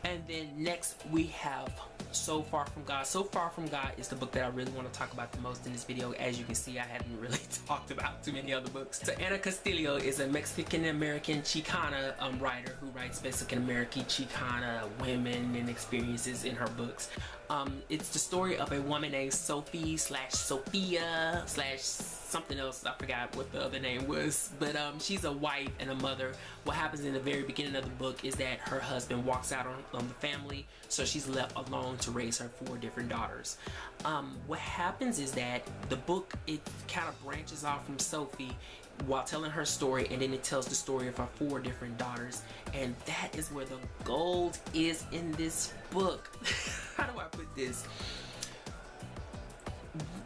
And then next we have So Far From God. So Far From God is the book that I really want to talk about the most in this video. As you can see, I haven't really talked about too many other books. So Ana Castillo is a Mexican-American Chicana writer who writes Mexican-American Chicana women and experiences in her books. It's the story of a woman named Sophie / Sophia / something else. I forgot what the other name was, but she's a wife and a mother. What happens in the very beginning of the book is that her husband walks out on the family, so she's left alone to raise her 4 different daughters. What happens is that the book, it kind of branches off from Sophie while telling her story, and then it tells the story of her 4 different daughters, and that is where the gold is in this book. How do I put this?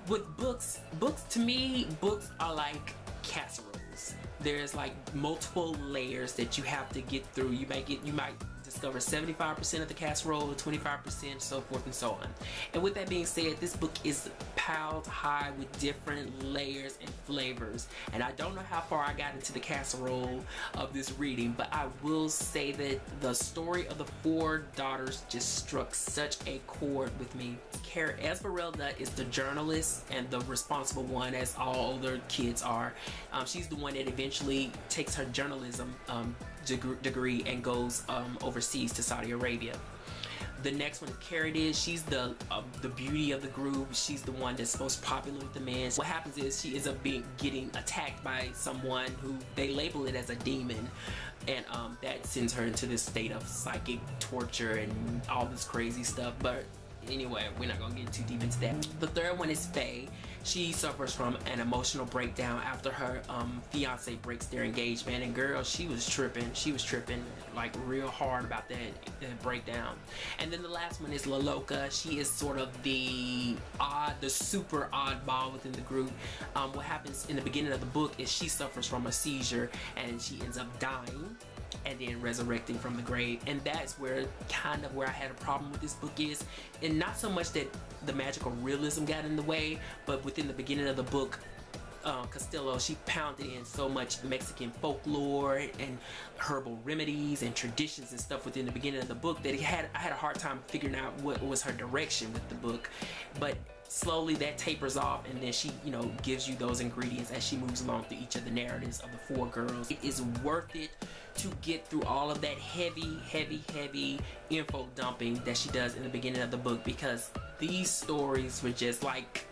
With books to me, books are like casseroles. There's like multiple layers that you have to get through. You might discover 75% of the casserole, 25%, so forth and so on. And with that being said, this book is piled high with different layers and flavors. And I don't know how far I got into the casserole of this reading, but I will say that the story of the 4 daughters just struck such a chord with me. Esmeralda is the journalist and the responsible one, as all older kids are. She's the one that eventually takes her journalism degree and goes overseas to Saudi Arabia. The next one is Frenchiedee. She's the beauty of the group. She's the one that's most popular with the men. What happens is she ends up getting attacked by someone who they label it as a demon, and that sends her into this state of psychic torture and all this crazy stuff. But anyway, we're not gonna get too deep into that. The third one is Faye. She suffers from an emotional breakdown after her fiance breaks their engagement, and girl, she was tripping like real hard about that breakdown. And then the last one is La Loca. She is sort of the super oddball within the group. What happens in the beginning of the book is she suffers from a seizure and she ends up dying and then resurrecting from the grave. And that's where I had a problem with this book is, and not so much that the magical realism got in the way, but within the beginning of the book, Castillo, she pounded in so much Mexican folklore and herbal remedies and traditions and stuff within the beginning of the book that I had a hard time figuring out what was her direction with the book. But slowly that tapers off, and then she, gives you those ingredients as she moves along through each of the narratives of the 4 girls. It is worth it to get through all of that heavy info dumping that she does in the beginning of the book, because these stories were just like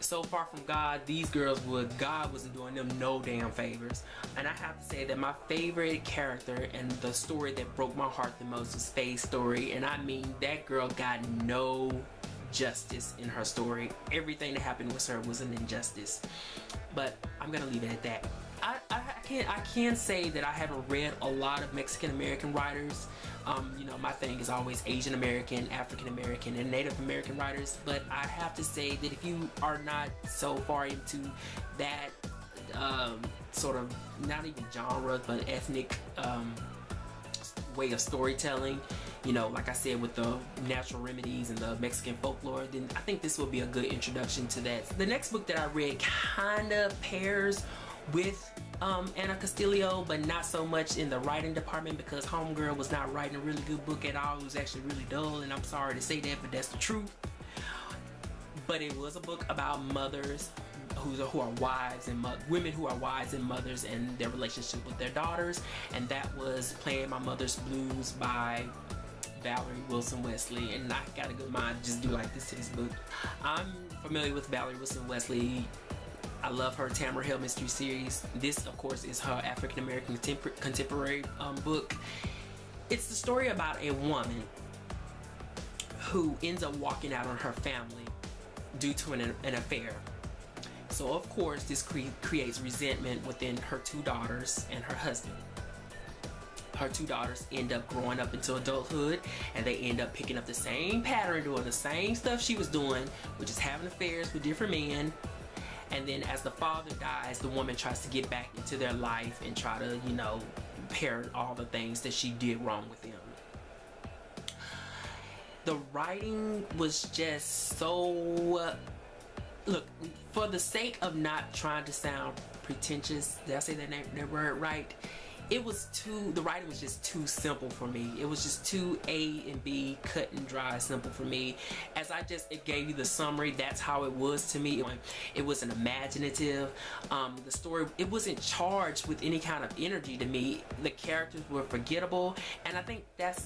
So Far From God. These girls God wasn't doing them no damn favors. And I have to say that my favorite character and the story that broke my heart the most was Faye's story. And I mean, that girl got no justice in her story. Everything that happened with her was an injustice. But I'm gonna leave it at that. I can say that I haven't read a lot of Mexican American writers. My thing is always Asian American, African American, and Native American writers. But I have to say that if you are not so far into that sort of, not even genre, but ethnic way of storytelling, like I said, with the natural remedies and the Mexican folklore, then I think this will be a good introduction to that. The next book that I read kind of pairs with Ana Castillo, but not so much in the writing department, because homegirl was not writing a really good book at all. It was actually really dull, and I'm sorry to say that, but that's the truth. But it was a book about mothers who are wives and women who are wives and mothers and their relationship with their daughters, and that was Playing My Mother's Blues by Valerie Wilson Wesley. And I got a good mind just do like this to this book. I'm familiar with Valerie Wilson Wesley. I love her Tamara Hill mystery series. This, of course, is her African American contemporary book. It's the story about a woman who ends up walking out on her family due to an affair. So, of course, this creates resentment within her 2 daughters and her husband. Her 2 daughters end up growing up into adulthood, and they end up picking up the same pattern, doing the same stuff she was doing, which is having affairs with different men. And then as the father dies, the woman tries to get back into their life and try to, repair all the things that she did wrong with them. The writing was just so... Look, for the sake of not trying to sound pretentious, did I say that word right? it was too, the writing was just too simple for me. It was just too A and B, cut and dry simple for me. As I just, it gave you the summary, that's how it was to me. It wasn't imaginative. The story, it wasn't charged with any kind of energy to me. The characters were forgettable, and I think that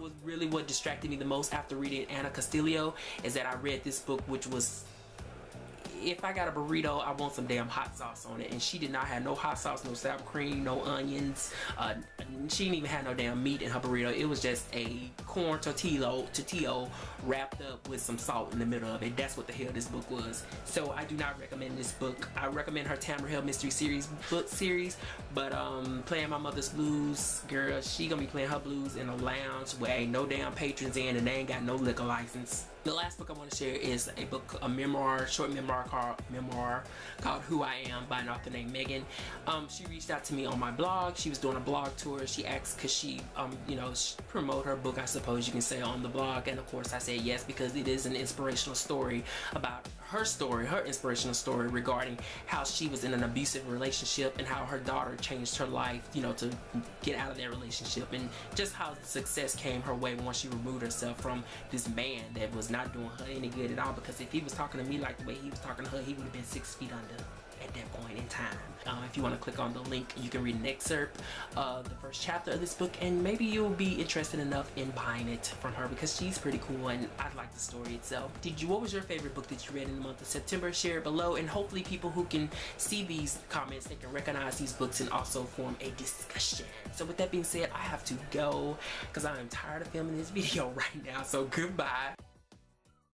was really what distracted me the most after reading Ana Castillo, is that I read this book, which was, if I got a burrito, I want some damn hot sauce on it, and she did not have no hot sauce, no sour cream, no onions. She didn't even have no damn meat in her burrito. It was just a corn tortillo wrapped up with some salt in the middle of it. That's what the hell this book was. So I do not recommend this book. I recommend her Tamara Hill Mystery Series book series, but Playing My Mother's Blues, girl, she gonna be playing her blues in a lounge where ain't no damn patrons in, and they ain't got no liquor license. The last book I want to share is a book, a memoir, short memoir called Who I Am by an author named Megan. She reached out to me on my blog. She was doing a blog tour. She asked, could she, promote her book, I suppose you can say, on the blog. And of course I said yes, because it is an inspirational story about her story, her inspirational story regarding how she was in an abusive relationship and how her daughter changed her life, to get out of that relationship, and just how success came her way once she removed herself from this man that was not doing her any good at all. Because if he was talking to me like the way he was talking to her, he would have been 6 feet under at that point in time. If you want to click on the link, you can read an excerpt of the first chapter of this book, and maybe you'll be interested enough in buying it from her, because she's pretty cool and I like the story itself. What was your favorite book that you read in the month of September? Share it below, and hopefully people who can see these comments, they can recognize these books and also form a discussion. So with that being said, I have to go because I am tired of filming this video right now, so goodbye.